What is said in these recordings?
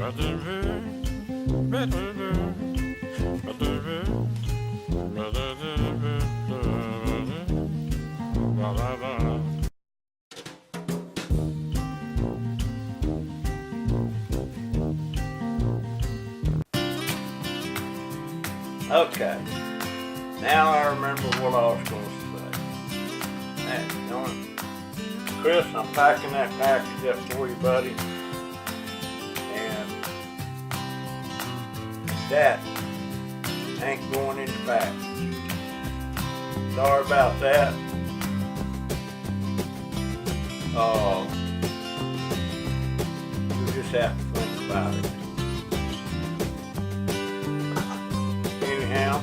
Okay, now I remember what I was going to say. Chris, I'm packing that package up for you, buddy. And that ain't going in the package. Sorry about that. You just have to think about it. Anyhow,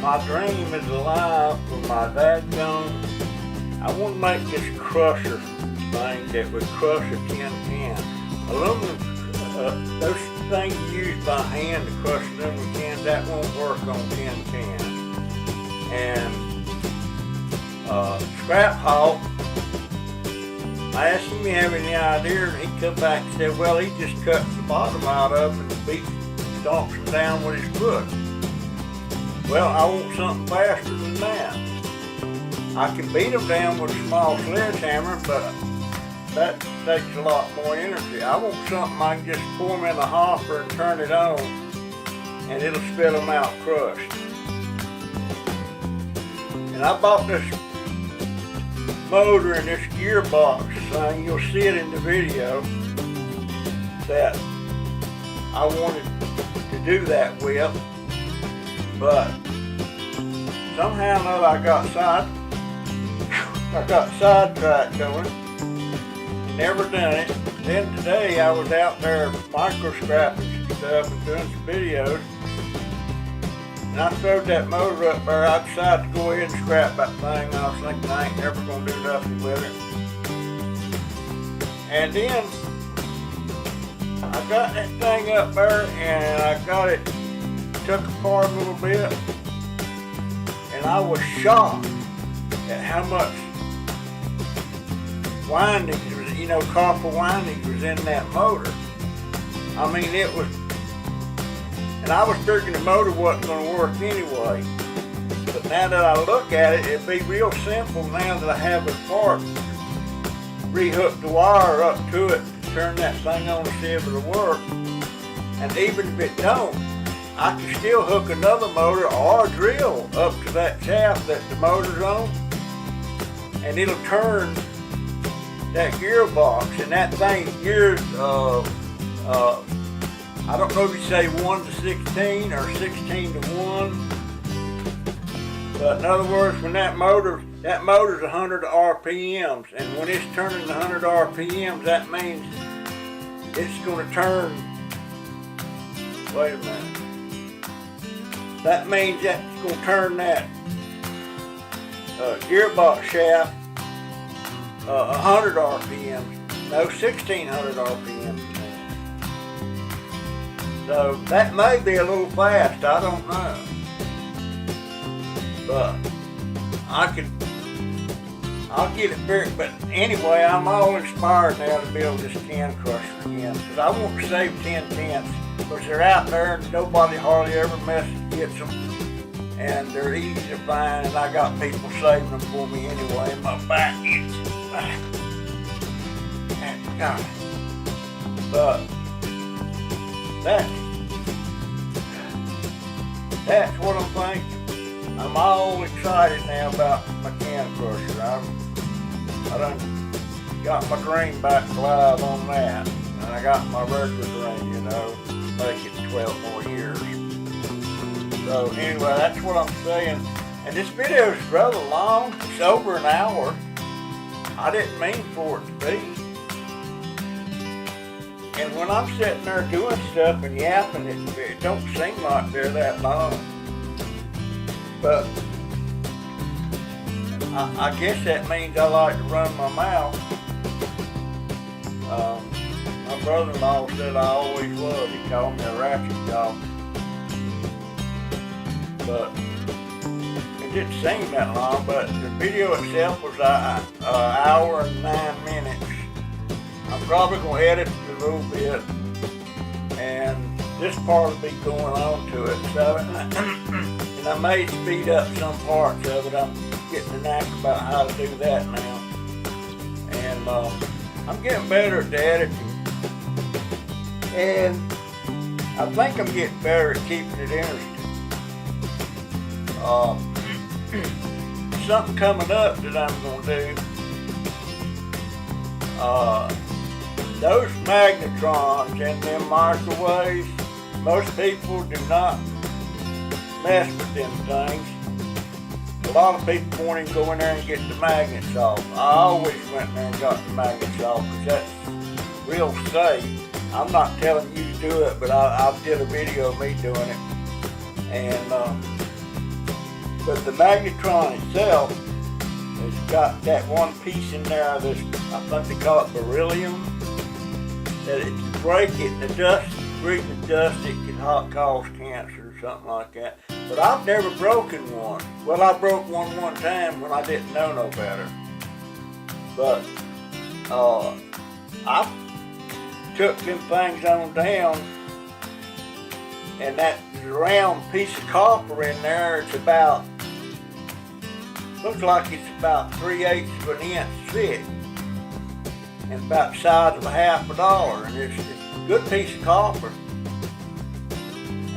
my dream is alive for my dadgum. I want to make this crusher thing that would crush a tin can. Aluminum, those things used by hand to crush aluminum cans, that won't work on tin cans. And Scrap Hawk, I asked him if he had any idea, and he come back and said, well, he just cuts the bottom out of it and stomps them down with his foot. Well, I want something faster than that. I can beat them down with a small sledgehammer, but that takes a lot more energy. I want something I can just pour them in the hopper and turn it on, and it'll spit them out crushed. And I bought this motor and this gearbox thing. You'll see it in the video that I wanted to do that with, but somehow or another I got sidetracked on it, never done it. Then today I was out there micro-scrapping stuff and doing some videos, and I throwed that motor up there. I decided to go ahead and scrap that thing. I was thinking I ain't never gonna do nothing with it. And then I got that thing up there and I got it took apart a little bit, and I was shocked at how much windings, copper windings was in that motor. I mean, it was, and I was figuring the motor wasn't going to work anyway. But now that I look at it, it'd be real simple now that I have it apart. Rehook the wire up to it, turn that thing on to see if it'll work. And even if it don't, I can still hook another motor or drill up to that shaft that the motor's on, and it'll turn that gearbox, and that thing gears, I don't know if you say 1 to 16 or 16 to 1, but in other words, when that motor's 100 RPMs, and when it's turning 100 RPMs, that means it's going to turn, wait a minute, that means that's going to turn that gearbox shaft 100 RPMs, no, 1600 RPMs. So that may be a little fast, I don't know. But I'll get it figured. But anyway, I'm all inspired now to build this can crusher again, because I want to save 10 cents, because they're out there and nobody hardly ever gets them. And they're easy to find, and I got people saving them for me anyway. My back itches. But that's what I'm thinking. I'm all excited now about my can crusher. I done got my dream back alive on that, and I got my regular dream, make it 12 more years. So anyway, that's what I'm saying. And this video is rather long. It's over an hour. I didn't mean for it to be. And when I'm sitting there doing stuff and yapping, it don't seem like they're that long. But I guess that means I like to run my mouth. My brother-in-law said I always was. He called me a ratchet dog. But it didn't seem that long, but the video itself was an hour and 9 minutes. I'm probably going to edit the a little bit, and this part will be going on to it. So, and I may speed up some parts of it. I'm getting the knack about how to do that now, and I'm getting better at the editing, and I think I'm getting better at keeping it interesting. Something coming up that I'm going to do. Those magnetrons and them microwaves, most people do not mess with them things. A lot of people won't even go in there and get the magnets off. I always went in there and got the magnets off because that's real safe. I'm not telling you to do it, but I did a video of me doing it. And but the magnetron itself has got that one piece in there that's, I think they call it beryllium, that if you break it in the dust, breathe the dust, it can cause cancer or something like that. But I've never broken one. Well, I broke one time when I didn't know no better. But I took them things on down, and that round piece of copper in there, it's about, looks like it's about 3/8 of an inch thick and about the size of a $50, and it's a good piece of copper.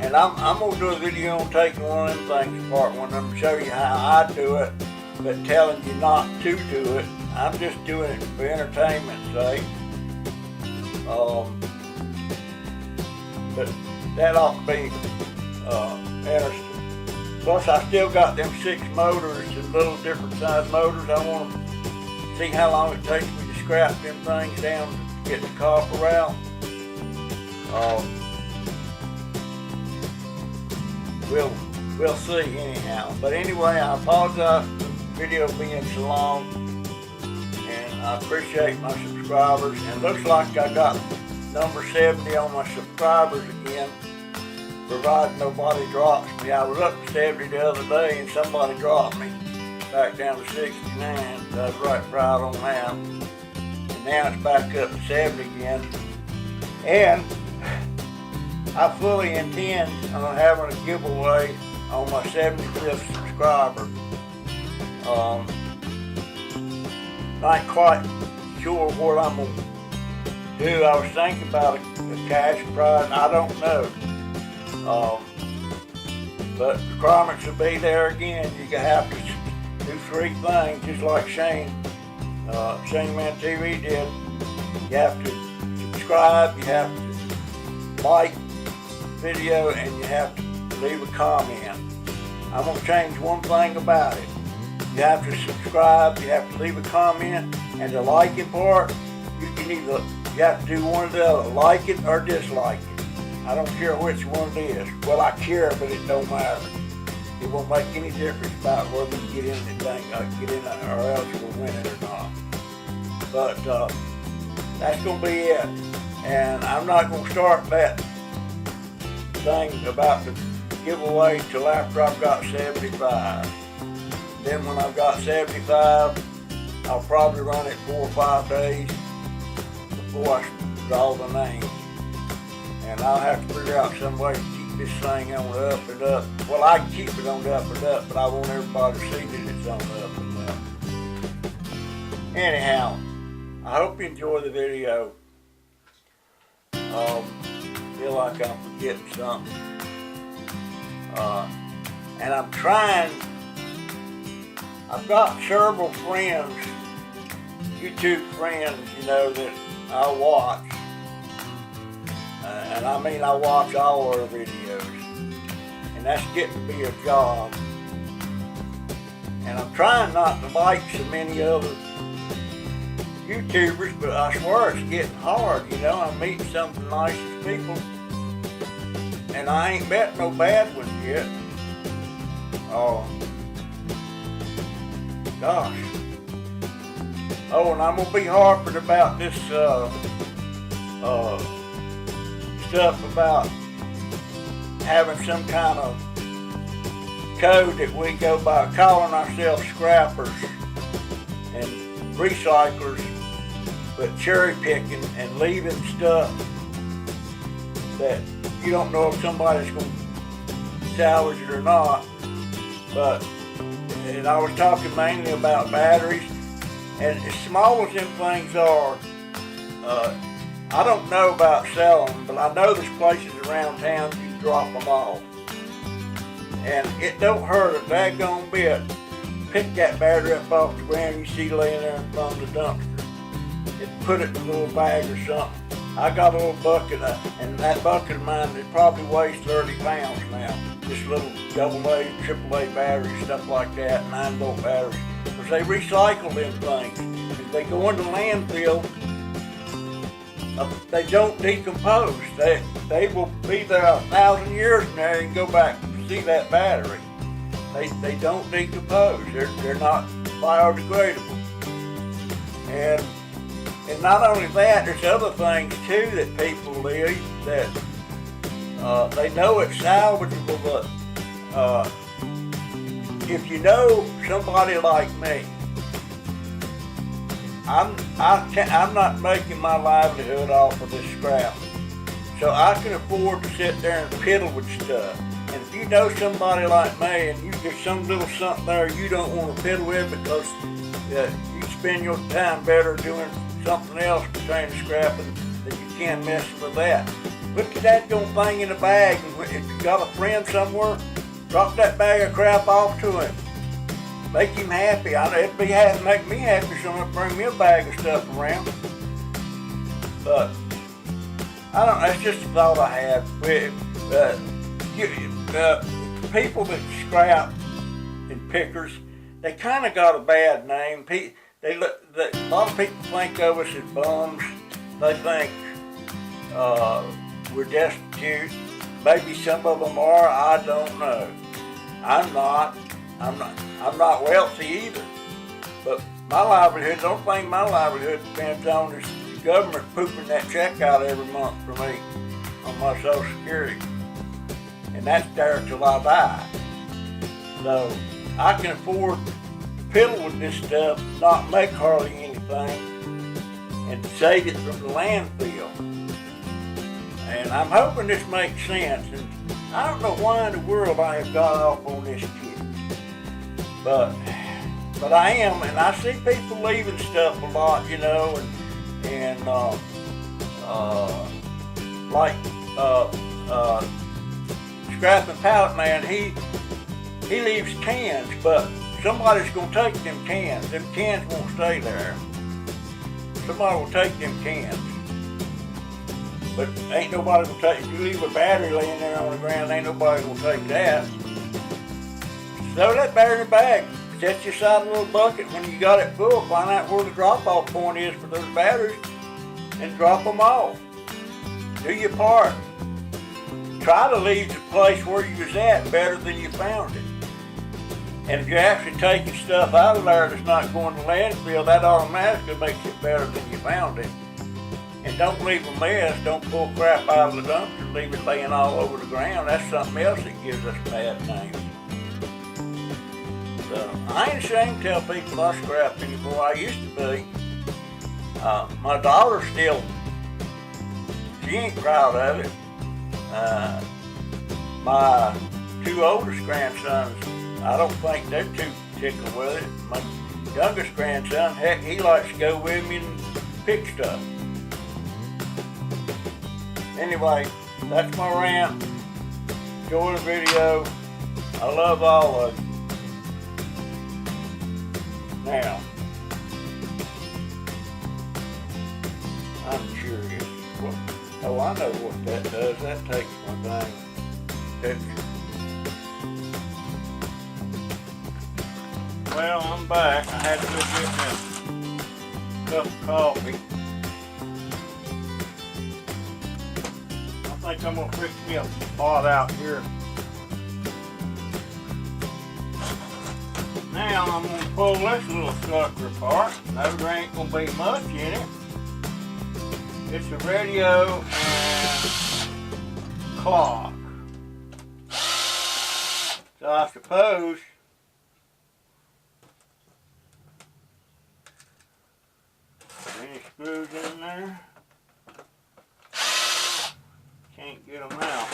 And I'm going to do a video on taking one of them things apart, one of them, show you how I do it, but telling you not to do it. I'm just doing it for entertainment's sake. But that ought to be interesting. Plus, I still got them 6 motors and little different size motors. I want to see how long it takes me to scrap them things down to get the copper out. We'll see anyhow. But anyway, I apologize for the video being so long, and I appreciate my subscribers. And it looks like I got number 70 on my subscribers again, provided nobody drops me. I was up to 70 the other day and somebody dropped me back down to 69. I was right proud on that. And now it's back up to 70 again. And I fully intend on having a giveaway on my 75th subscriber. Not quite sure what I'm going to do. I was thinking about a cash prize. I don't know. But requirements will be there again. You have to do 3 things, just like Shane Man TV did. You have to subscribe, you have to like the video, and you have to leave a comment. I'm going to change one thing about it. You have to subscribe, you have to leave a comment, and the liking part, you have to do one or the other, like it or dislike it. I don't care which one it is. Well, I care, but it don't matter. It won't make any difference about whether you get in the thing, get in it, or else you'll win it or not. But that's going to be it. And I'm not going to start that thing about the giveaway till after I've got 75. Then when I've got 75, I'll probably run it 4 or 5 days before I draw the names. And I'll have to figure out some way to keep this thing on the up and up. Well, I can keep it on the up and up, but I want everybody to see that it's on the up and up. Anyhow, I hope you enjoy the video. Feel like I'm forgetting something. And I'm trying, I've got several friends, YouTube friends, that I watch. And I mean, I watch all their videos. And that's getting to be a job. And I'm trying not to like so many other YouTubers, but I swear it's getting hard. I'm meeting some of the nicest people. And I ain't met no bad ones yet. Oh, gosh. Oh, and I'm going to be harping about this stuff about having some kind of code that we go by, calling ourselves scrappers and recyclers, but cherry picking and leaving stuff that you don't know if somebody's going to salvage it or not. But, and I was talking mainly about batteries, and as small as them things are, I don't know about selling them, but I know there's places around town you can drop them off. And it don't hurt a daggone bit. Pick that battery up off the ground you see laying there in front of the dumpster and put it in a little bag or something. I got a little bucket, and that bucket of mine, it probably weighs 30 pounds now. Just little AA, AAA batteries, stuff like that, 9-volt batteries. Because they recycle them things. If they go into landfill, they don't decompose. They will be there 1,000 years from now and go back and see that battery. They don't decompose. They're not biodegradable. And not only that, there's other things too that people leave that they know it's salvageable, but if you know somebody like me, I'm not making my livelihood off of this scrap. So I can afford to sit there and piddle with stuff. And if you know somebody like me and there's some little something there you don't want to piddle with because you spend your time better doing something else pertaining to scrapping, that you can't mess with that. Put that thing in a bag, and if you got a friend somewhere, drop that bag of crap off to him. Make him happy. It'd make me happy if someone bring me a bag of stuff around. But I don't know, that's just a thought I had. People that scrap and pickers, they kind of got a bad name. A lot of people think of us as bums. They think we're destitute. Maybe some of them are. I don't know. I'm not wealthy either. But my livelihood, the only thing my livelihood depends on is the government pooping that check out every month for me on my Social Security. And that's there till I die. So I can afford to piddle with this stuff, not make hardly anything, and save it from the landfill. And I'm hoping this makes sense. And I don't know why in the world I have got off on this kid. But I am, and I see people leaving stuff a lot, you know, and Scrapping Pallet Man, he leaves cans, but somebody's gonna take them cans. Them cans won't stay there. Somebody will take them cans. But ain't nobody gonna take, if you leave a battery laying there on the ground, ain't nobody gonna take that. Throw that battery in the bag. Set you aside a little bucket. When you got it full, find out where the drop-off point is for those batteries and drop them off. Do your part. Try to leave the place where you was at better than you found it. And if you're actually taking stuff out of there that's not going to landfill, that automatically makes it better than you found it. And don't leave a mess. Don't pull crap out of the dumpster and leave it laying all over the ground. That's something else that gives us bad names. So I ain't ashamed to tell people I scrap anymore. I used to be. My daughter still, she ain't proud of it. My two oldest grandsons, I don't think they're too tickled with it. My youngest grandson, heck, he likes to go with me and pick stuff. Anyway, that's my rant. Enjoy the video. I love all of you. Now, I'm curious. Oh, I know what that does. That takes my thing picture. Well, I'm back. I had to go get me a cup of coffee. I think I'm gonna fix me a pot out here. Now I'm gonna pull this little sucker apart. No, there ain't gonna be much in it. It's a radio and clock. So I suppose any screws in there. Can't get them out.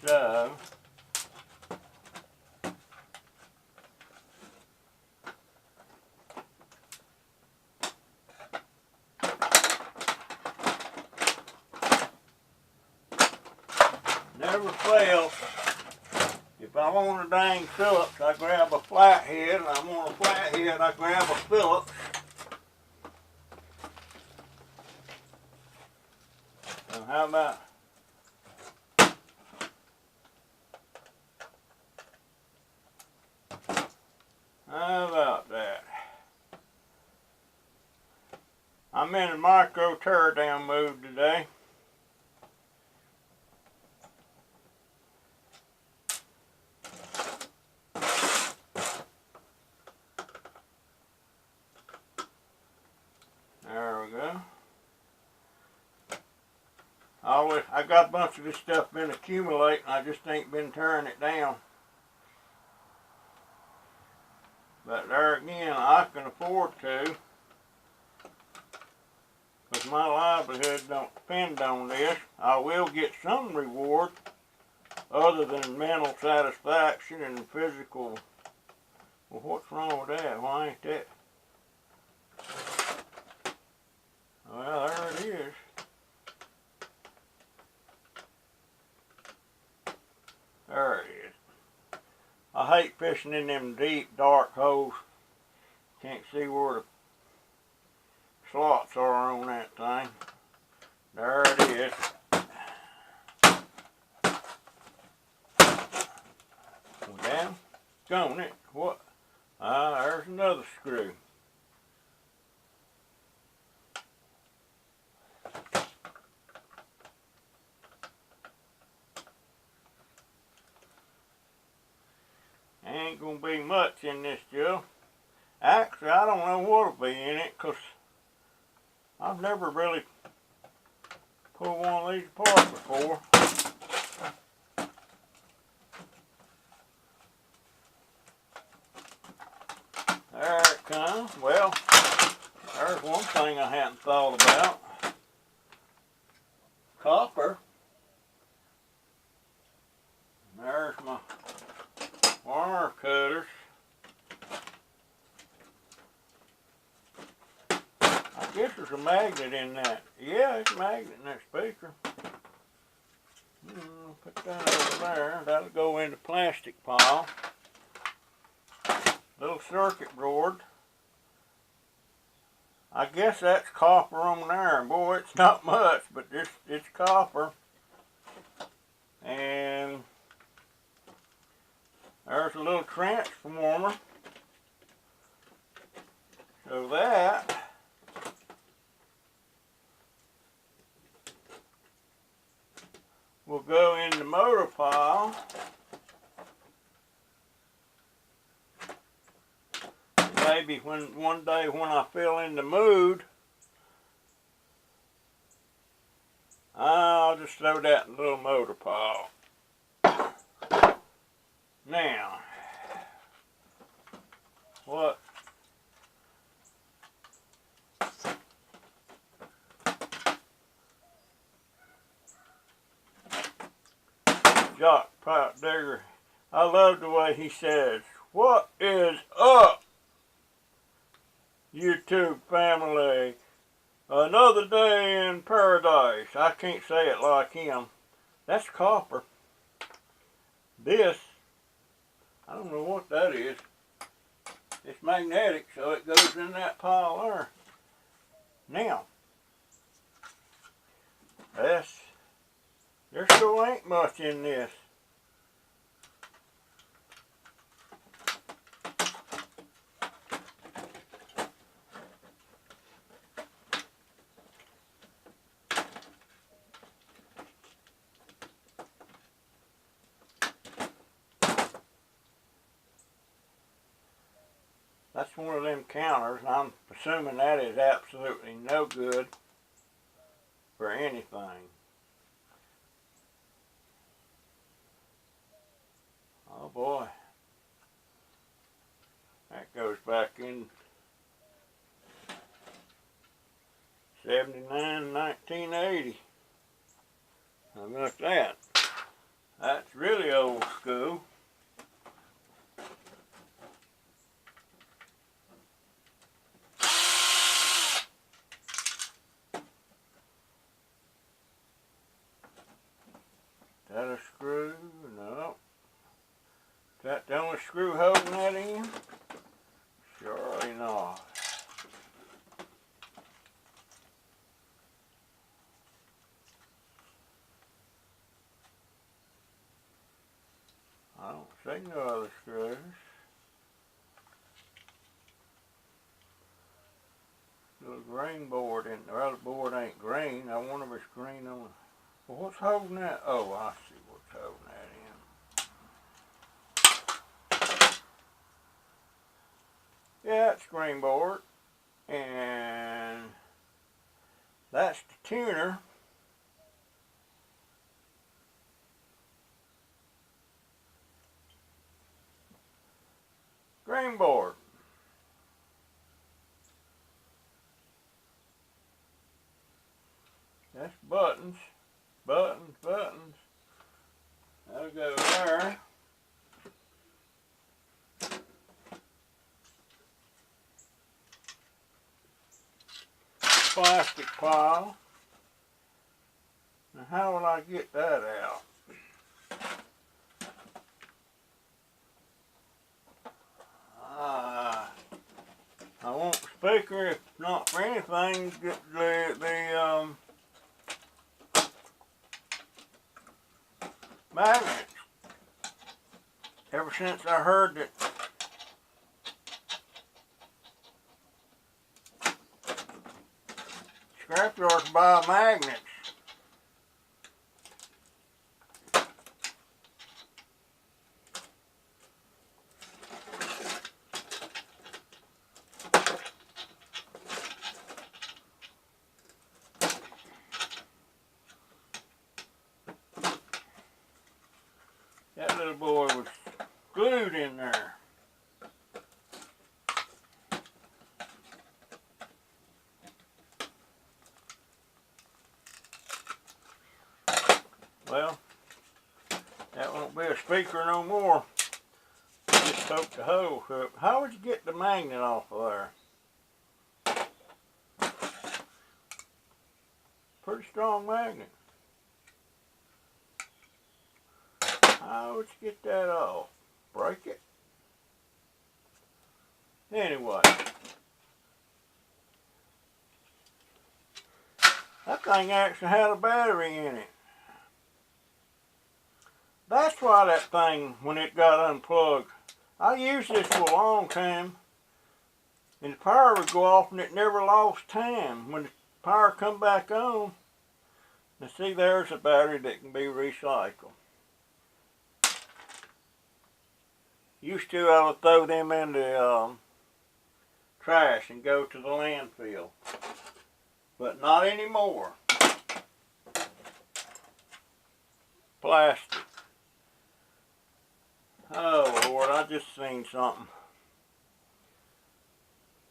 So, never fails. If I want a dang Phillips, I grab a flathead, and I want a flathead, I grab a Phillips. So how about that? I'm in a micro teardown mood today. There we go. I got a bunch of this stuff been accumulating. I just ain't been tearing it down. But there again, I can afford to, because my livelihood don't depend on this. I will get some reward other than mental satisfaction and physical. Well, what's wrong with that? Why ain't that? Well, there it is. There it is. I hate fishing in them deep, dark holes. Can't see where the slots are on that thing. There it is. Well, down, gone it. What? There's another screw. Ain't gonna be much in this Joe. Actually, I don't know what'll be in it, because I've never really pulled one of these apart before. There it comes. Well, there's one thing I hadn't thought about. Copper. There's my wire cutters. I guess there's a magnet in that. Yeah, it's a magnet in that speaker. Put that over there. That'll go in the plastic pile. Little circuit board. I guess that's copper on there. Boy, it's not much, but it's copper. And there's a little transformer. So that will go in the motor pile. Maybe one day when I feel in the mood, I'll just throw that in the little motor pile. Now, what? Jock Pipe Digger, I love the way he says, "What is up, YouTube family? Another day in paradise." I can't say it like him. That's copper. This, I don't know what that is. It's magnetic, so it goes in that pile there. Now, there still ain't much in this. That's one of them counters, and I'm assuming that is absolutely no good for anything. Oh boy. That goes back in. 1979, 1980. How about that? That's really old school. Is that a screw? No. Is that the only screw holding that in? Surely not. I don't see no other screws. Little green board in there. Well, the board ain't green. I wonder if it's green on it. Well, what's holding that? Oh, I see what's holding that in. Yeah, it's green board. And that's the tuner. Green board. That's buttons. Buttons, buttons. That'll go there. Plastic pile. Now how will I get that out? I want the speaker, if not for anything, get the magnets. Ever since I heard that scrapyards buy magnets. That little boy was glued in there. Well, that won't be a speaker no more. Just poke the hole up. How would you get the magnet off of there? Pretty strong magnet. How would you get that off? Break it? Anyway. That thing actually had a battery in it. That's why that thing, when it got unplugged, I used this for a long time, and the power would go off and it never lost time. When the power come back on, now see, there's a battery that can be recycled. Used to, I would throw them in the trash and go to the landfill, but not anymore. Plastic. Oh Lord, I just seen something.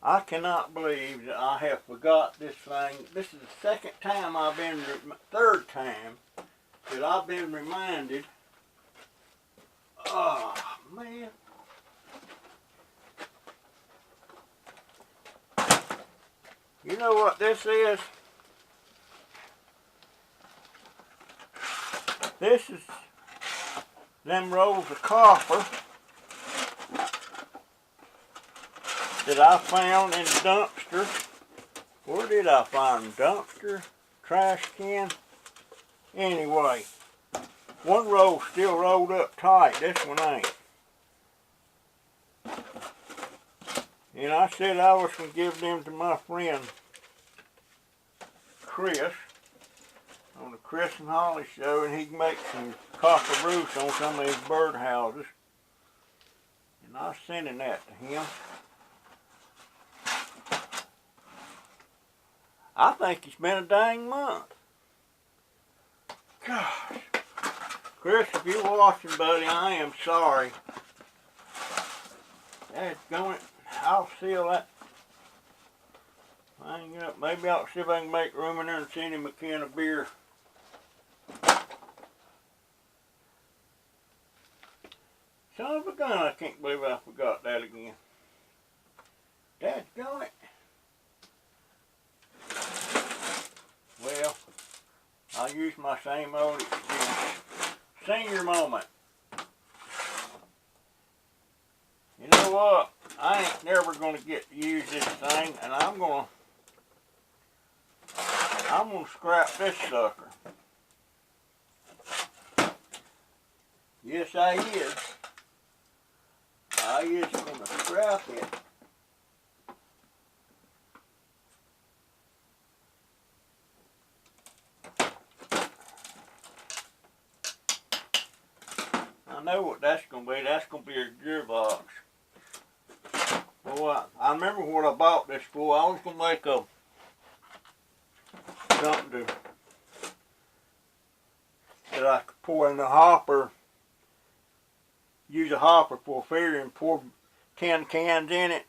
I cannot believe that I have forgot this thing. This is the second time I've been, third time that I've been reminded. Oh man. You know what this is? This is them rolls of copper that I found in the dumpster. Where did I find them? Dumpster? Trash can? Anyway, one roll's still rolled up tight. This one ain't. And I said I was going to give them to my friend Chris on the Chris and Holly show, and he can make some copper roofs on some of his birdhouses. And I was sending that to him. I think it's been a dang month. Gosh. Chris, if you're watching, buddy, I am sorry. That's going. I'll seal that. Hang up. Maybe I'll see if I can make room in there and send him a can of beer. Son of a gun, I can't believe I forgot that again. Dadgone it. Well, I'll use my same old excuse. Senior moment. You know what? I ain't never gonna get to use this thing, and I'm gonna scrap this sucker. Yes, I is. I is gonna scrap it. I know what that's gonna be. That's gonna be a gearbox. Boy, I remember what I bought this for. I was gonna make something that I could pour in the hopper. Use a hopper for a feeder and pour 10 cans in it.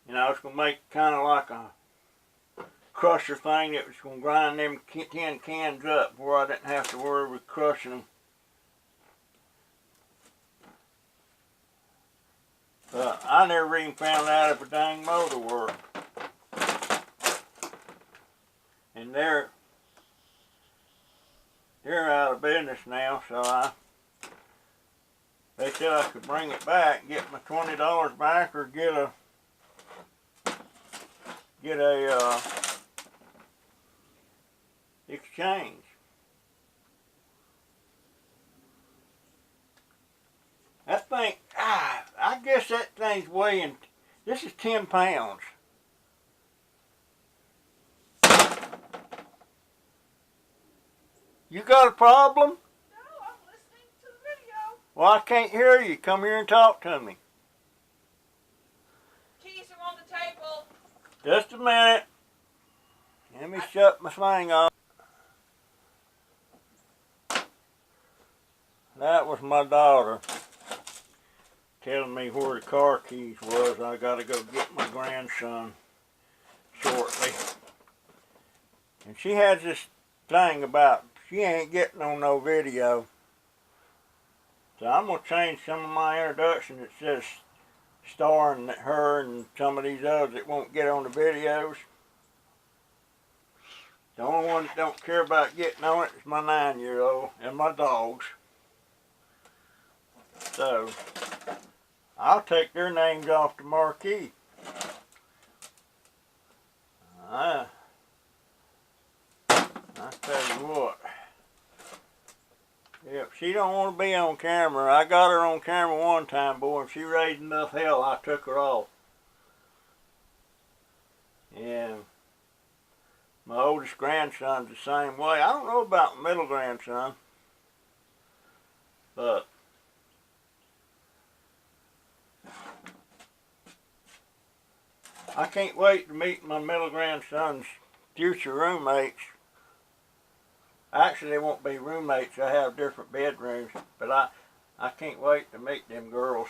And I was gonna make kind of like a crusher thing that was gonna grind them 10 cans up where I didn't have to worry with crushing them. But I never even found out if a dang motor worked. And they're out of business now, so they said I could bring it back, get my $20 back, or get a exchange. That thing, I guess that thing's weighing, this is 10 pounds. You got a problem? No, I'm listening to the video. Well, I can't hear you. Come here and talk to me. Keys are on the table. Just a minute. Let me shut my thing off. That was my daughter telling me where the car keys was. I gotta go get my grandson shortly. And she has this thing about she ain't getting on no video. So I'm gonna change some of my introduction that says starring her and some of these others that won't get on the videos. The only one that don't care about getting on it is my 9-year-old and my dogs. So I'll take their names off the marquee. I tell you what. If she don't want to be on camera, I got her on camera one time, boy, and she raised enough hell I took her off. And my oldest grandson's the same way. I don't know about my middle grandson, but I can't wait to meet my middle grandson's future roommates. Actually, they won't be roommates. I have different bedrooms, but I can't wait to meet them girls.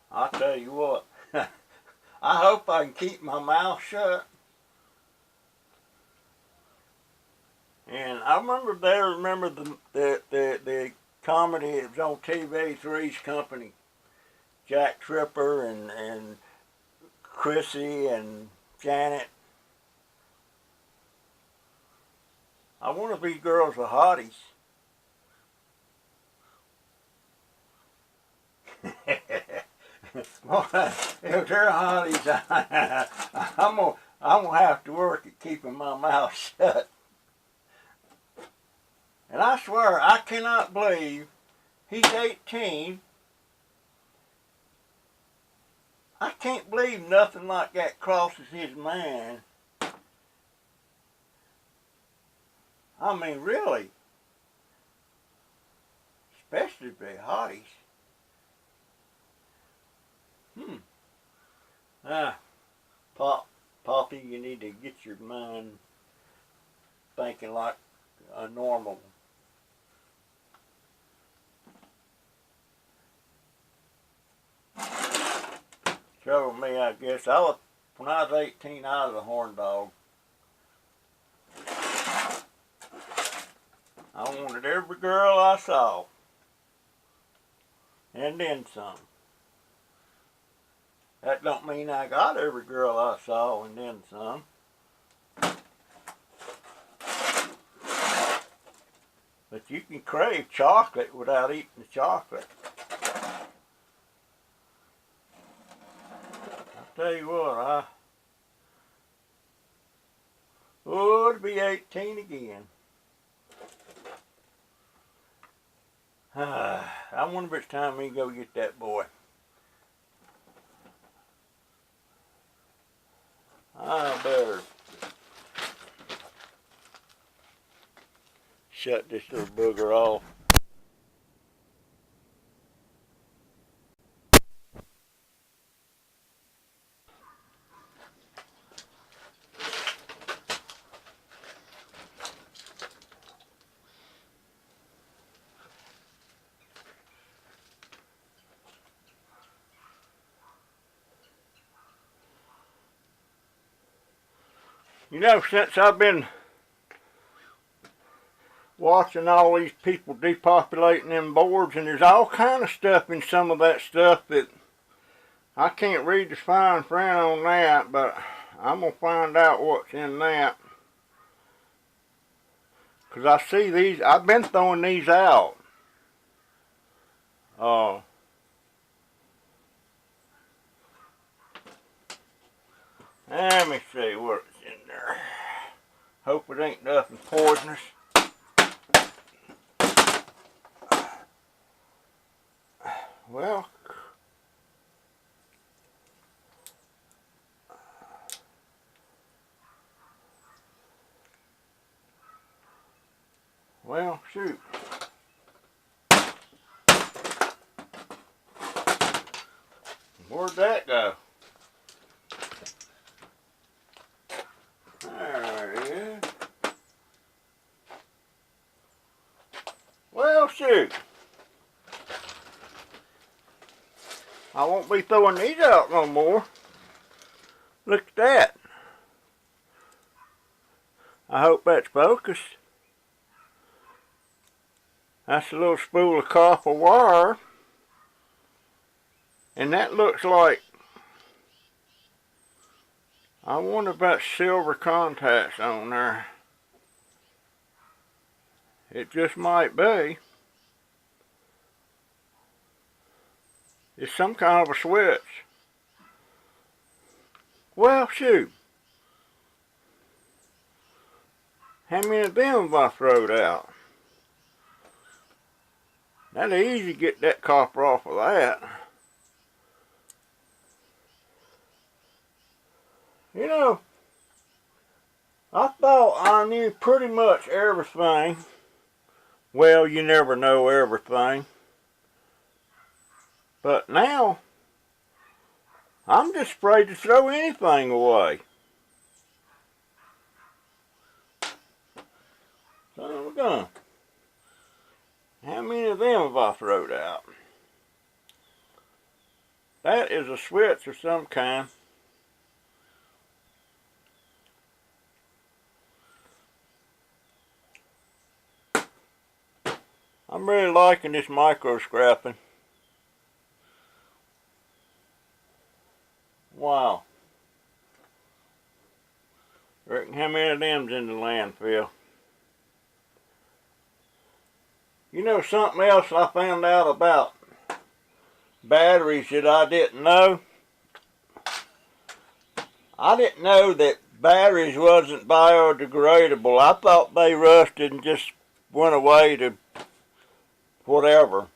I'll tell you what. I hope I can keep my mouth shut. And I remember the comedy. It was on TV, Three's Company. Jack Tripper and Chrissy and Janet. I wonder if these girls are hotties. If they're hotties, I'm gonna have to work at keeping my mouth shut. And I swear, I cannot believe he's 18. I can't believe nothing like that crosses his mind. I mean, really. Especially if they're hotties. Poppy, you need to get your mind thinking like a normal. Try over me, I guess. When I was 18, I was a horn dog. I wanted every girl I saw. And then some. That don't mean I got every girl I saw and then some. But you can crave chocolate without eating the chocolate. I'll tell you what, to be 18 again. I wonder if it's time we go get that boy. I better shut this little booger off. You know, since I've been watching all these people depopulating them boards, and there's all kind of stuff in some of that stuff that I can't read the fine print on that, but I'm going to find out what's in that. Because I see these, I've been throwing these out. Let me see what's in there. Hope it ain't nothing poisonous. Well, shoot. Where'd that go? There it is. Well, shoot. I won't be throwing these out no more. Look at that. I hope that's focused. That's a little spool of copper wire. And that looks like, I wonder if that's silver contacts on there. It just might be. It's some kind of a switch. Well, shoot. How many of them have I throwed out? That'd easy to get that copper off of that. You know, I thought I knew pretty much everything. Well, you never know everything. But now, I'm just afraid to throw anything away. Son of a gun. How many of them have I thrown out? That is a switch of some kind. I'm really liking this micro scrapping. Wow. Reckon how many of them's in the landfill? You know something else I found out about batteries that I didn't know? I didn't know that batteries wasn't biodegradable. I thought they rusted and just went away to whatever.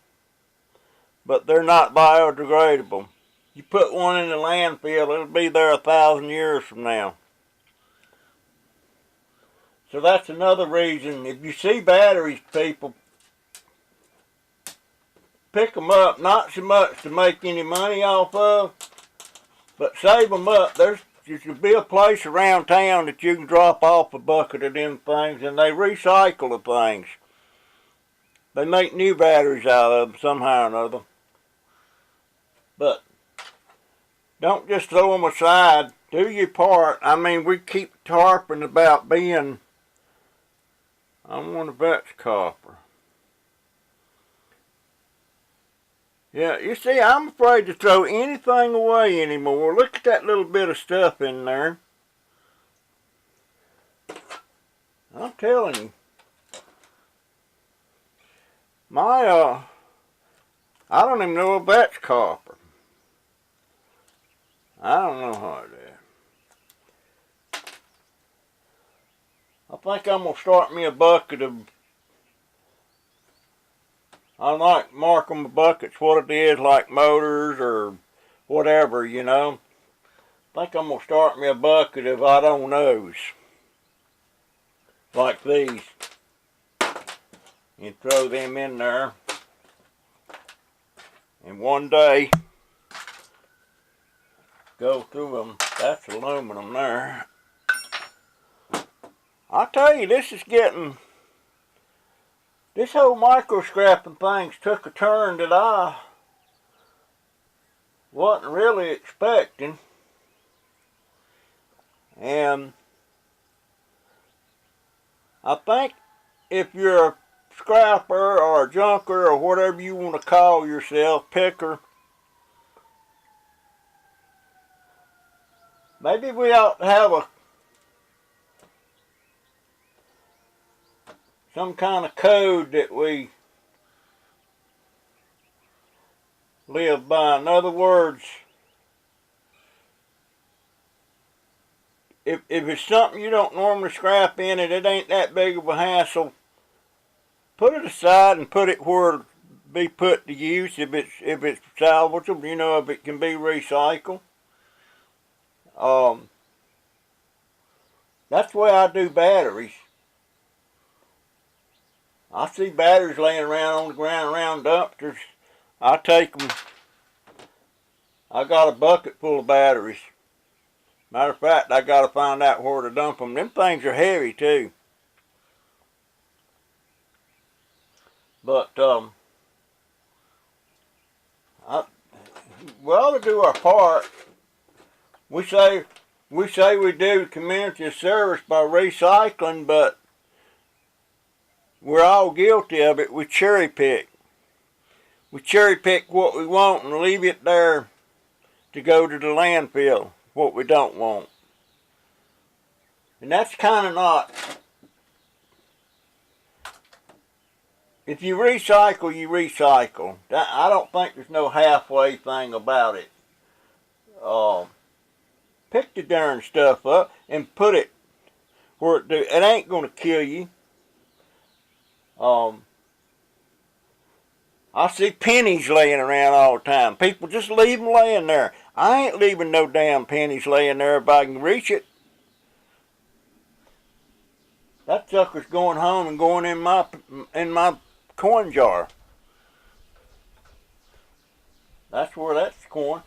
But they're not biodegradable. You put one in the landfill, it'll be there 1,000 years from now. So that's another reason, if you see batteries, people, pick them up, not so much to make any money off of, but save them up. There should be a place around town that you can drop off a bucket of them things, and they recycle the things. They make new batteries out of them somehow or another. But Don't just throw them aside. Do your part. I mean, we keep tarping about being, I wonder if that's copper. Yeah, you see, I'm afraid to throw anything away anymore. Look at that little bit of stuff in there. I'm telling you. My, I don't even know if that's copper. I don't know how it is. I think I'm going to start me a bucket of, I like marking my buckets what it is, like motors or whatever, you know. I think I'm going to start me a bucket of I don't knows. Like these. And throw them in there. And one day, go through them. That's aluminum there. I tell you, this is getting, this whole micro scrapping thing's took a turn that I wasn't really expecting. And I think if you're a scrapper or a junker or whatever you want to call yourself, picker, maybe we ought to have some kind of code that we live by. In other words, if it's something you don't normally scrap in it ain't that big of a hassle, put it aside and put it where it'll be put to use if it's salvageable, you know, if it can be recycled. That's the way I do batteries. I see batteries laying around on the ground around dumpsters. I take them. I got a bucket full of batteries. Matter of fact, I got to find out where to dump them. Them things are heavy too. But we ought to do our part. We say we do community a service by recycling, but we're all guilty of it. We cherry pick. We cherry pick what we want and leave it there to go to the landfill, what we don't want. And that's kind of not. If you recycle, you recycle. I don't think there's no halfway thing about it. Pick the darn stuff up and put it where it ain't going to kill you. I see pennies laying around all the time. People just leave them laying there. I ain't leaving no damn pennies laying there if I can reach it. That sucker's going home and going in my coin jar. That's where that's going.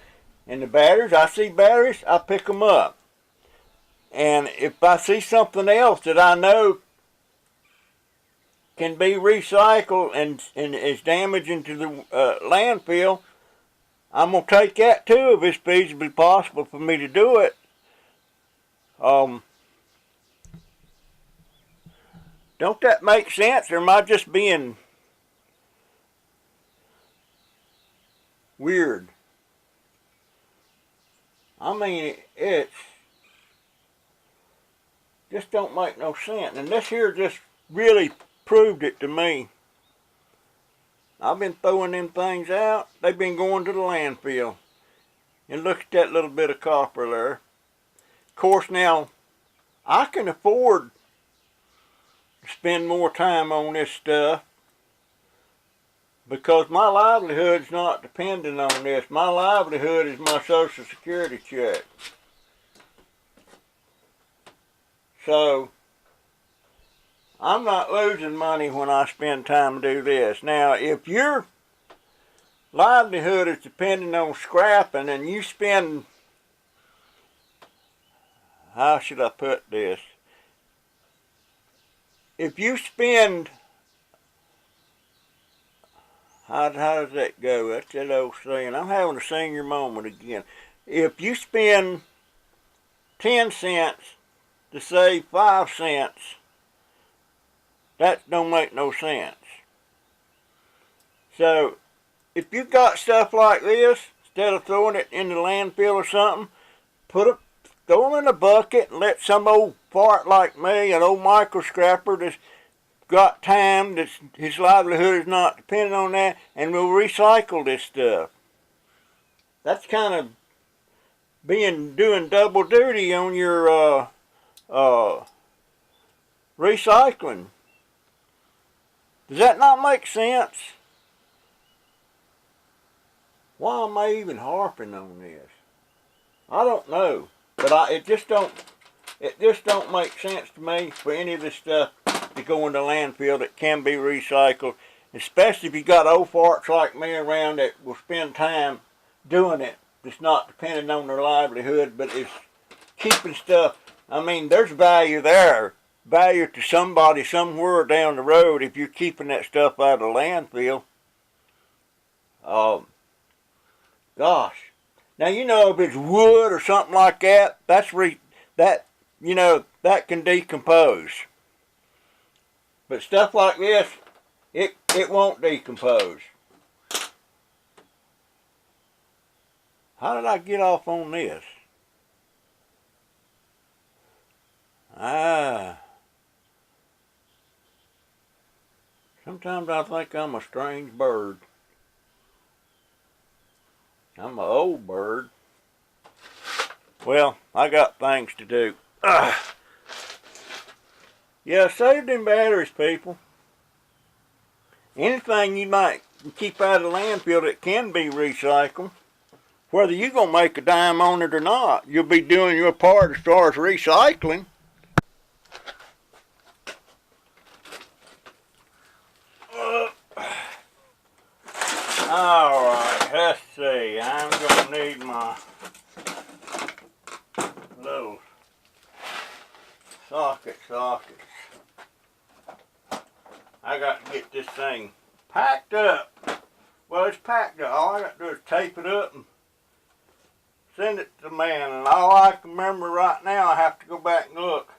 And the batteries, I see batteries, I pick them up. And if I see something else that I know can be recycled and is damaging to the landfill, I'm going to take that too if it's feasibly possible for me to do it. Don't that make sense, or am I just being weird? I mean, it's just don't make no sense. And this here just really proved it to me. I've been throwing them things out. They've been going to the landfill. And look at that little bit of copper there. Of course, now, I can afford to spend more time on this stuff because my livelihood's not dependent on this. My livelihood is my Social Security check. So, I'm not losing money when I spend time to do this. Now, if your livelihood is dependent on scrapping and you spend, how should I put this? If you spend, how does that go? That's that old saying. I'm having a senior moment again. if you spend 10 cents to save 5 cents, that don't make no sense. So if you've got stuff like this, instead of throwing it in the landfill or something, throw them in a bucket and let some old fart like me, an old micro scrapper that's got time, that's his livelihood is not dependent on that, and we'll recycle this stuff. That's kind of doing double duty on your recycling. Does that not make sense? Why am I even harping on this? I don't know, but it just don't make sense to me for any of this stuff to go in the landfill that can be recycled, especially if you got old farts like me around that will spend time doing it. That's not depending on their livelihood, but it's keeping stuff. I mean, there's value there, value to somebody somewhere down the road if you're keeping that stuff out of the landfill. Gosh. Now, you know, if it's wood or something like that, that can decompose. But stuff like this, it won't decompose. How did I get off on this? Sometimes I think I'm a strange bird. I'm an old bird. Well, I got things to do. Yeah, save them batteries, people. Anything you might keep out of the landfill that can be recycled, whether you're going to make a dime on it or not, you'll be doing your part as far as recycling. Alright, let's see. I'm going to need my little sockets. I got to get this thing packed up. Well, it's packed up. All I got to do is tape it up and send it to the man. And all I can remember right now, I have to go back and look,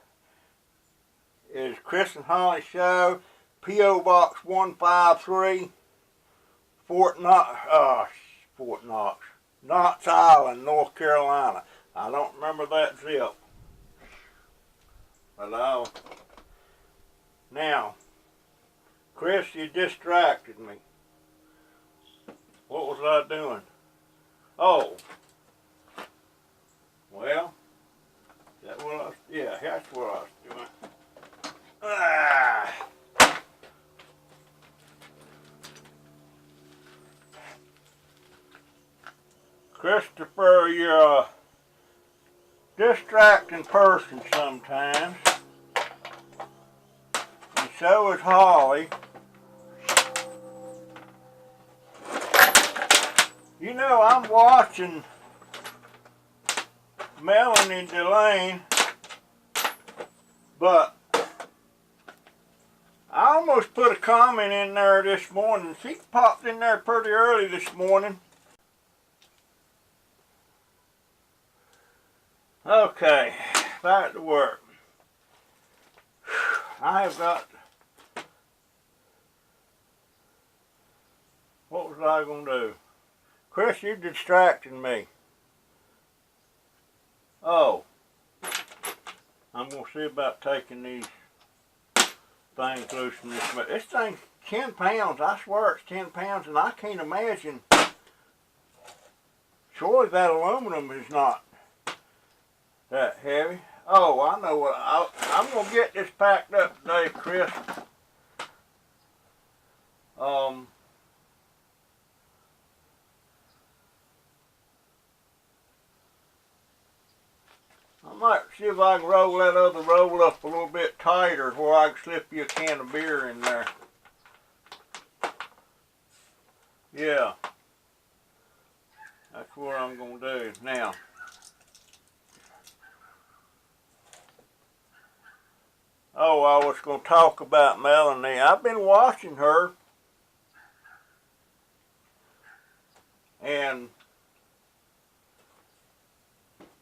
is Chris and Holly Show, P.O. Box 153, Fort Knox, Knox Island, North Carolina. I don't remember that zip. But now, Chris, you distracted me. What was I doing? Oh. Well, that's what I was doing. Christopher, you're a distracting person sometimes. And so is Holly. You know, I'm watching Melanie Delane, but I almost put a comment in there this morning. She popped in there pretty early this morning. Okay, back to work. I have got, what was I going to do? Chris, you're distracting me. Oh, I'm going to see about taking these things loose from this. This thing's 10 pounds. I swear it's 10 pounds, and I can't imagine. Surely that aluminum is not that heavy. Oh, I know what. I'm going to get this packed up today, Chris. I might see if I can roll that other roll up a little bit tighter where I can slip you a can of beer in there. Yeah. That's what I'm going to do. Now, oh, I was going to talk about Melanie. I've been watching her, and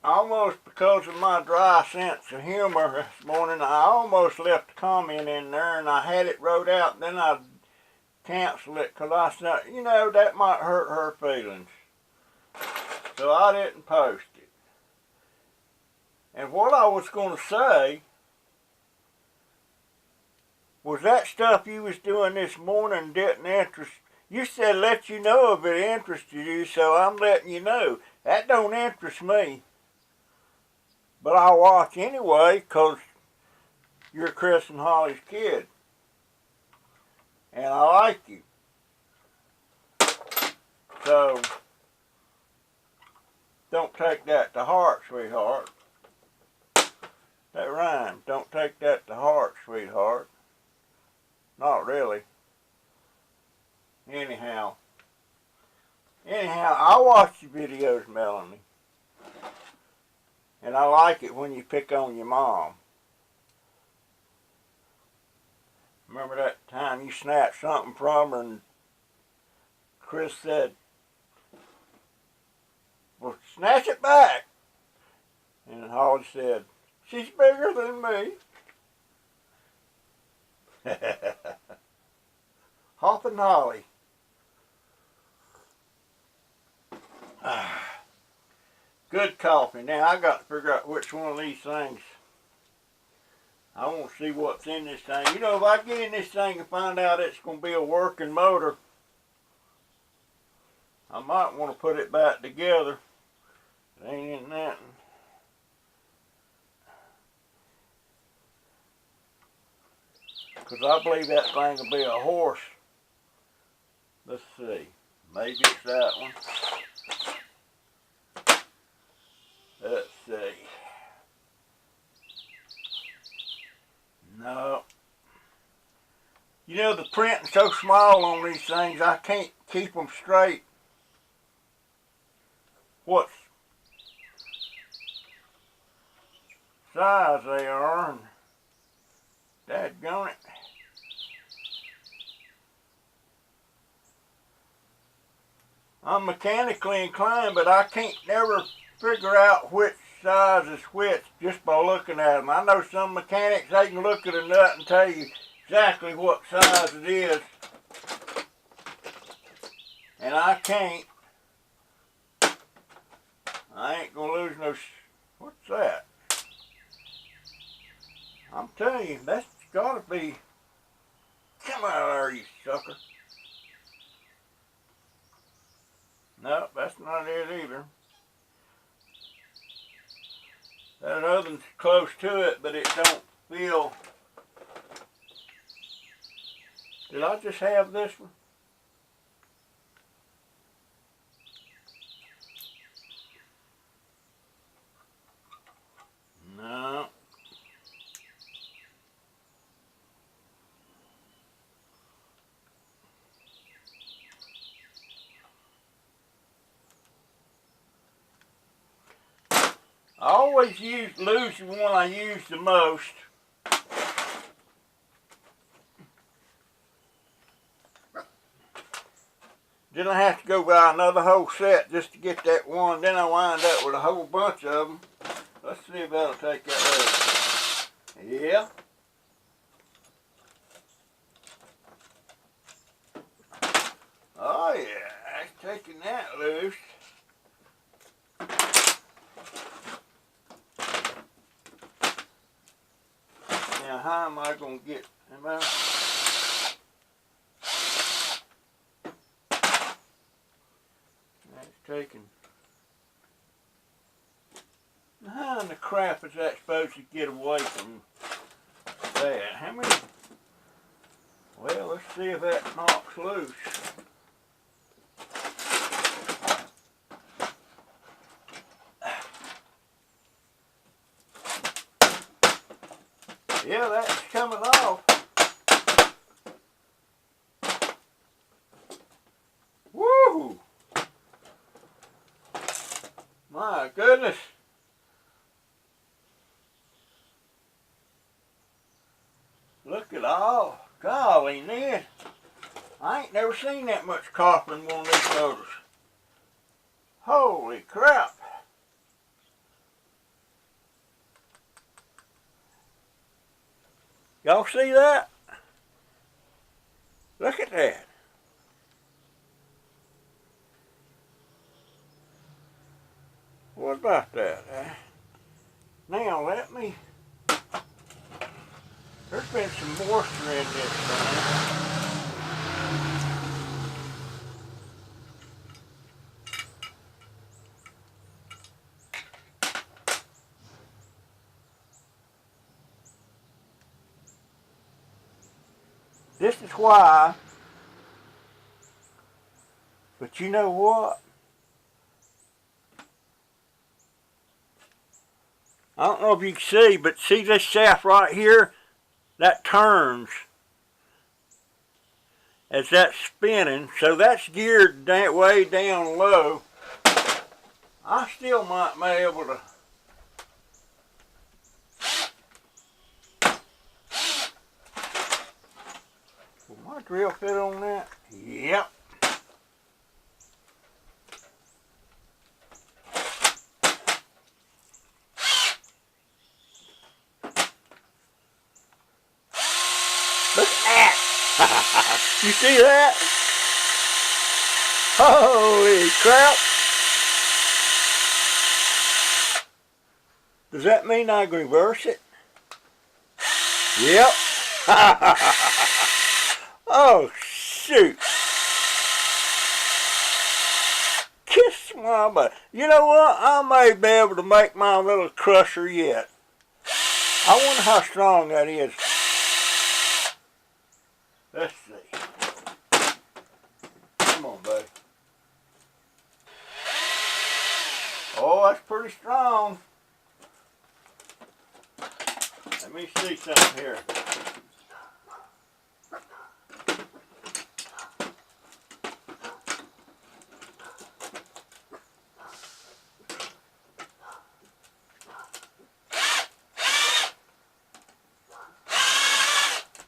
almost because of my dry sense of humor this morning, I almost left a comment in there and I had it wrote out and then I canceled it because I said, you know, that might hurt her feelings. So I didn't post it. And what I was going to say was that stuff you was doing this morning didn't interest. You said let you know if it interested you, so I'm letting you know. That don't interest me. But I'll watch anyway, 'cause you're Chris and Holly's kid. And I like you. So, don't take that to heart, sweetheart. That rhymes. Don't take that to heart, sweetheart. Not really. Anyhow, I watch your videos, Melanie. And I like it when you pick on your mom. Remember that time you snatched something from her and Chris said, well, snatch it back. And Holly said, she's bigger than me. Hop and Holly. Good coffee. Now I got to figure out which one of these things. I want to see what's in this thing. You know, if I get in this thing and find out it's going to be a working motor, I might want to put it back together. It ain't in nothing. Because I believe that thing will be a horse. Let's see. Maybe it's that one. Let's see. No. You know, the printing's so small on these things, I can't keep them straight. What size they are, and dadgone it. I'm mechanically inclined, but I can't never figure out which size is which just by looking at them. I know some mechanics, they can look at a nut and tell you exactly what size it is. And I can't. I ain't gonna lose no, what's that? I'm telling you, that's gotta be, come out of there, you sucker. No, that's not it either. That other one's close to it, but it don't feel. Did I just have this one? No. I always lose the one I use the most. Then I have to go buy another whole set just to get that one. Then I wind up with a whole bunch of them. Let's see if that'll take that loose. Yeah. Oh yeah, it's taking that loose. Now how am I going to get them out? That's taking. How in the crap is that supposed to get away from that? How many? Well, let's see if that knocks loose. Yeah, that's coming off. Woo! My goodness. Look at all. Golly, Ned. I ain't never seen that much copper in one of these motors. Holy crap. Y'all see that? Look at that. What about that? Now let me, there's been some moisture in this thing. This is why, but you know what? I don't know if you can see, but see this shaft right here? That turns as that's spinning, so that's geared that way down low. I still might be able to. Will my drill fit on that? Yep. Look at that! You see that? Holy crap! Does that mean I can reverse it? Yep. Oh shoot! Kiss my butt. You know what? I may be able to make my little crusher yet. I wonder how strong that is. Let's see. Come on, buddy. Oh, that's pretty strong. Let me see something here.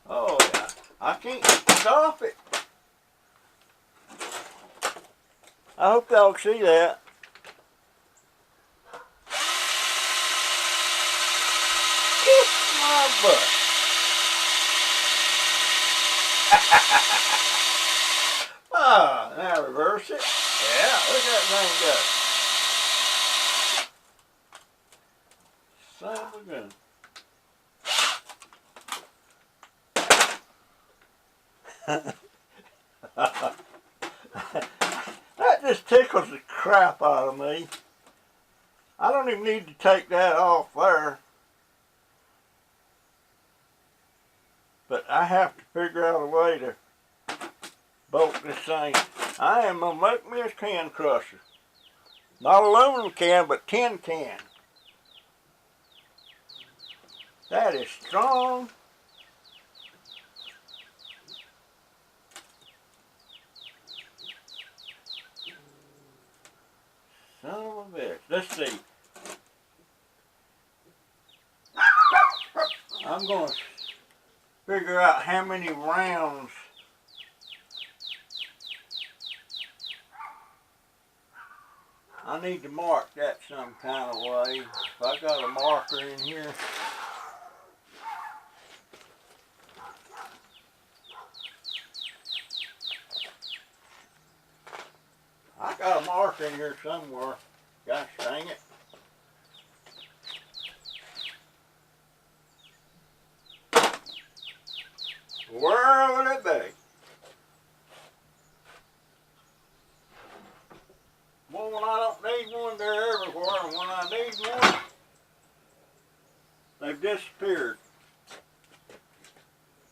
Oh, yeah. I can't stop it. I hope y'all see that. Kiss my butt. Ah, now reverse it. Yeah, look at that thing go. Son of a gun. That just tickles the crap out of me. I don't even need to take that off there. But I have to figure out a way to bolt this thing. I am going to make me a can crusher. Not aluminum can, but tin can. That is strong. Son of a bitch. Let's see. I'm going to figure out how many rounds I need to mark that some kind of way. If I got a marker in here. I got a marker in here somewhere. Gosh dang it. Where would it be? Well, when I don't need one, they're everywhere, and when I need one, they've disappeared.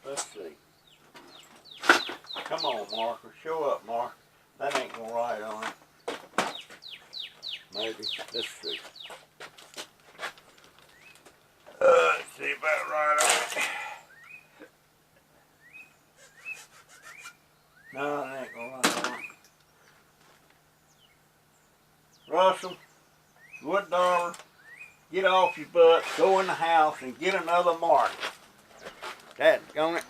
Let's see. Come on, marker. Show up, marker. That ain't gonna write on it. Maybe. Let's see. Let's see if that right on it. No, it ain't gonna write on it. Russell, Wood Dollar, get off your butt, go in the house and get another marker. Dadgone it.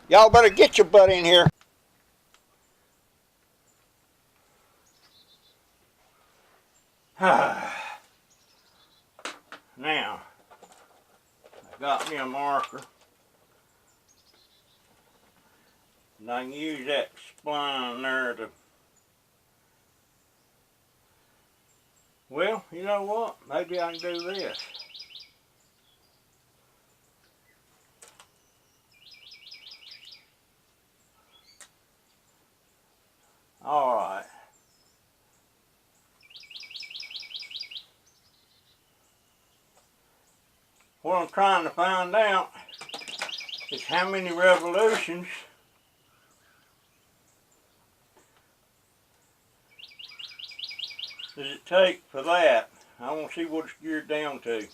Y'all better get your butt in here. Now, I got me a marker. And I can use that spline there to, well, you know what? Maybe I can do this. Alright. What I'm trying to find out is how many revolutions does it take for that. I want to see what it's geared down to.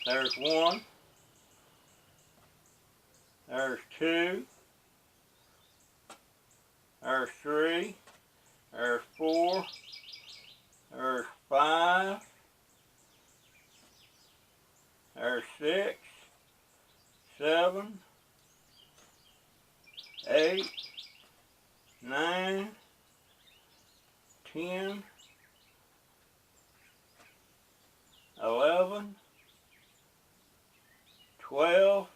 There's one. There's two. There's three. There's four. There's five. There's 6, 7, 8, 9, 10, 11, 12,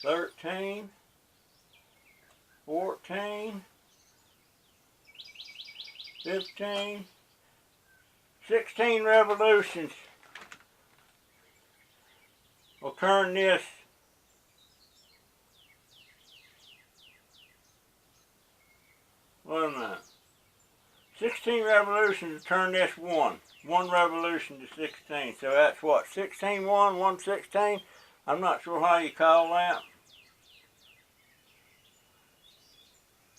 13, 14, 15, 16 revolutions. We'll turn this wait a minute. 16 revolutions to turn this one. One revolution to 16. So that's what? 16 1, 1 16? I'm not sure how you call that.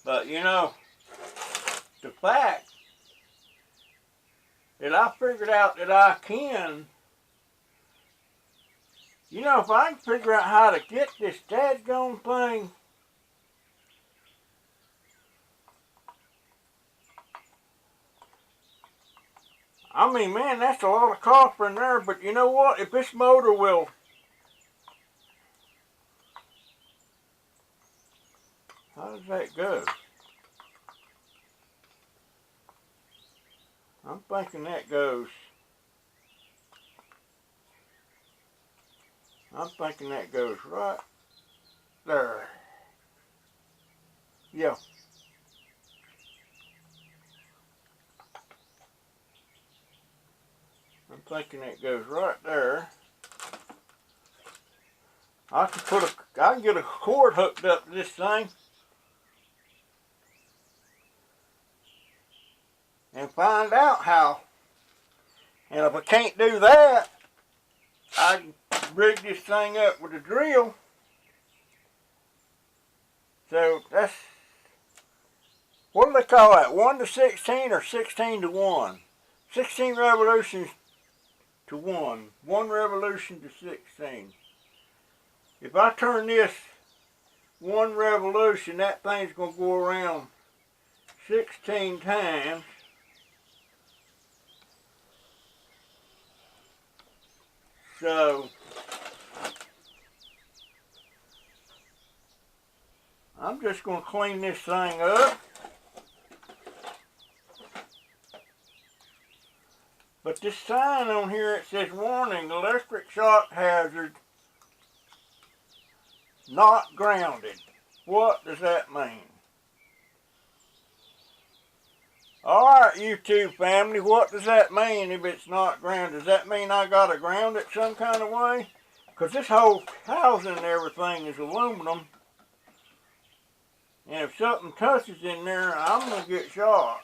But you know, the fact that I figured out that I can, you know, if I can figure out how to get this dadgone thing, I mean, man, that's a lot of copper in there, but you know what? If this motor will, how does that go? I'm thinking that goes, right there. Yeah. I'm thinking it goes right there. I can get a cord hooked up to this thing and find out how. And if I can't do that, I can rig this thing up with a drill. So that's, what do they call that? 1 to 16 or 16 to 1? 16 revolutions to 1. 1 revolution to 16. If I turn this 1 revolution, that thing's going to go around 16 times. So I'm just going to clean this thing up. But this sign on here, it says warning, electric shock hazard, not grounded. What does that mean? Alright, YouTube family, what does that mean if it's not grounded? Does that mean I got to ground it some kind of way? Because this whole housing and everything is aluminum. And if something touches in there, I'm going to get shocked.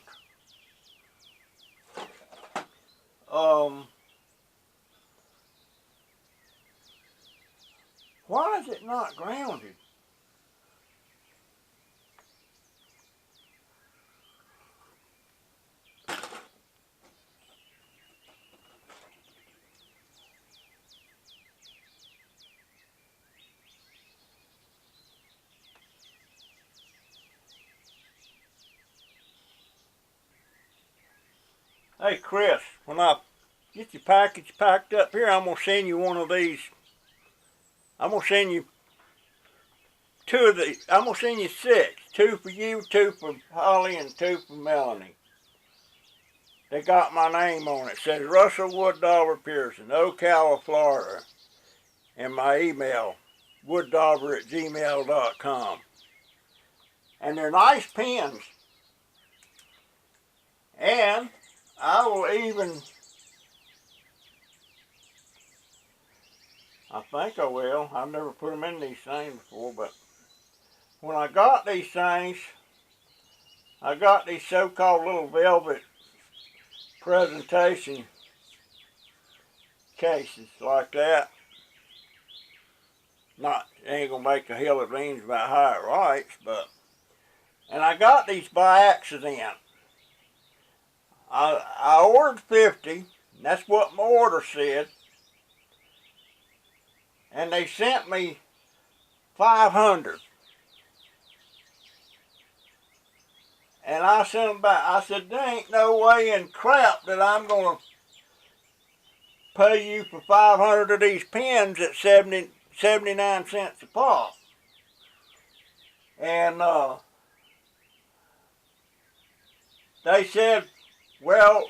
Why is it not grounded? Hey Chris, when I get your package packed up here, I'm going to send you one of these. I'm going to send you 2 of these. I'm going to send you 6. 2 for you, 2 for Holly, and 2 for Melanie. They got my name on it. It says Russell Wood Dollar Pearson, Ocala, Florida. And my email, wooddobber@gmail.com. And they're nice pens. And I will even, I think I will. I've never put them in these things before, but when I got these things, I got these so-called little velvet presentation cases like that. Not, ain't gonna make a hill of beans about how it writes, but, and I got these by accident. I ordered 50, and that's what my order said, and they sent me 500. And I sent them back. I said, there ain't no way in crap that I'm gonna pay you for 500 of these pens at 79 cents a pop. And they said, well,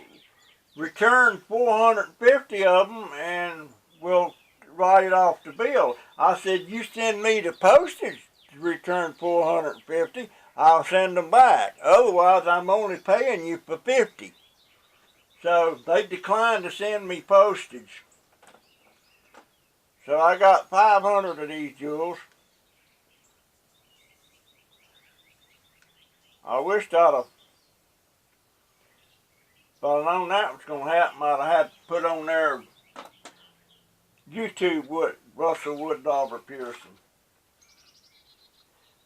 return 450 of them and we'll write it off the bill. I said, you send me the postage to return 450, I'll send them back. Otherwise, I'm only paying you for 50. So they declined to send me postage. So I got 500 of these jewels. I wished I'd have, if I'd known that was going to happen, I'd have had to put on there YouTube Russell Wooddobber Pearson.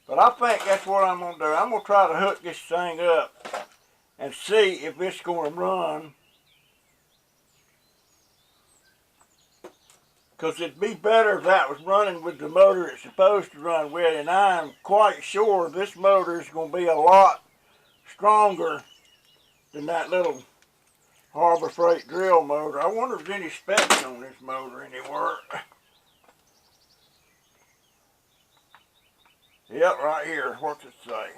But I think that's what I'm going to do. I'm going to try to hook this thing up and see if it's going to run. Because it'd be better if that was running with the motor it's supposed to run with, and I'm quite sure this motor is going to be a lot stronger than that little Harbor Freight drill motor. I wonder if there's any specs on this motor anywhere. Yep, right here. What's it say?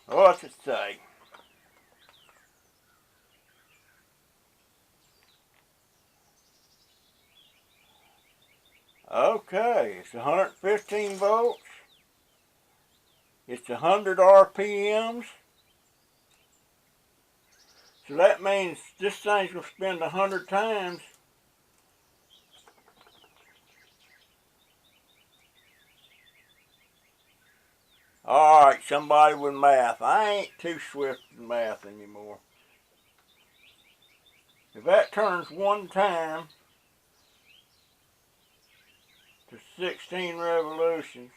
What's it say? Okay, it's 115 volts. It's 100 RPMs. So that means this thing's going to spin 100 times. Alright, somebody with math. I ain't too swift in math anymore. If that turns one time to 16 revolutions,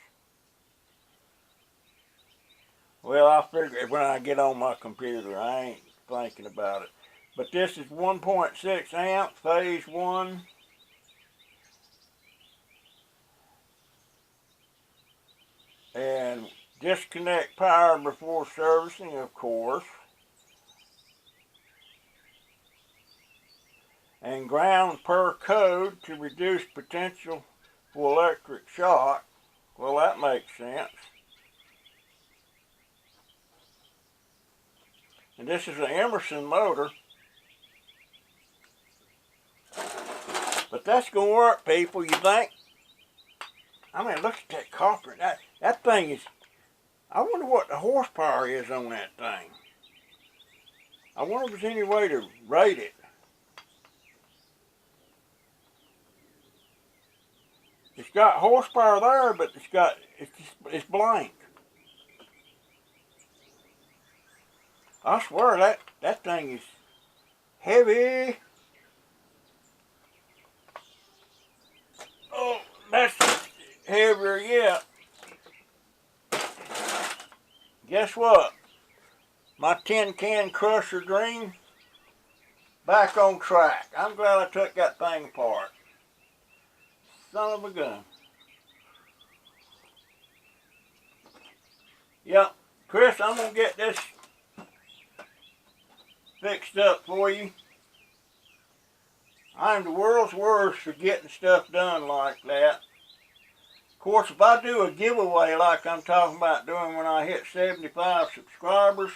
well, I'll figure it when I get on my computer. I ain't thinking about it. But this is 1.6 amp, phase 1. And disconnect power before servicing, of course. And ground per code to reduce potential for electric shock. Well, that makes sense. And this is an Emerson motor. But that's going to work, people, you think? I mean, look at that copper. That thing is, I wonder what the horsepower is on that thing. I wonder if there's any way to rate it. It's got horsepower there, but it's blank. I swear that thing is heavy. Oh, that's heavier yet. Guess what? My tin can crusher dream back on track. I'm glad I took that thing apart. Son of a gun. Yep, Chris, I'm gonna get this fixed up for you. I'm the world's worst for getting stuff done like that. Of course, if I do a giveaway like I'm talking about doing when I hit 75 subscribers,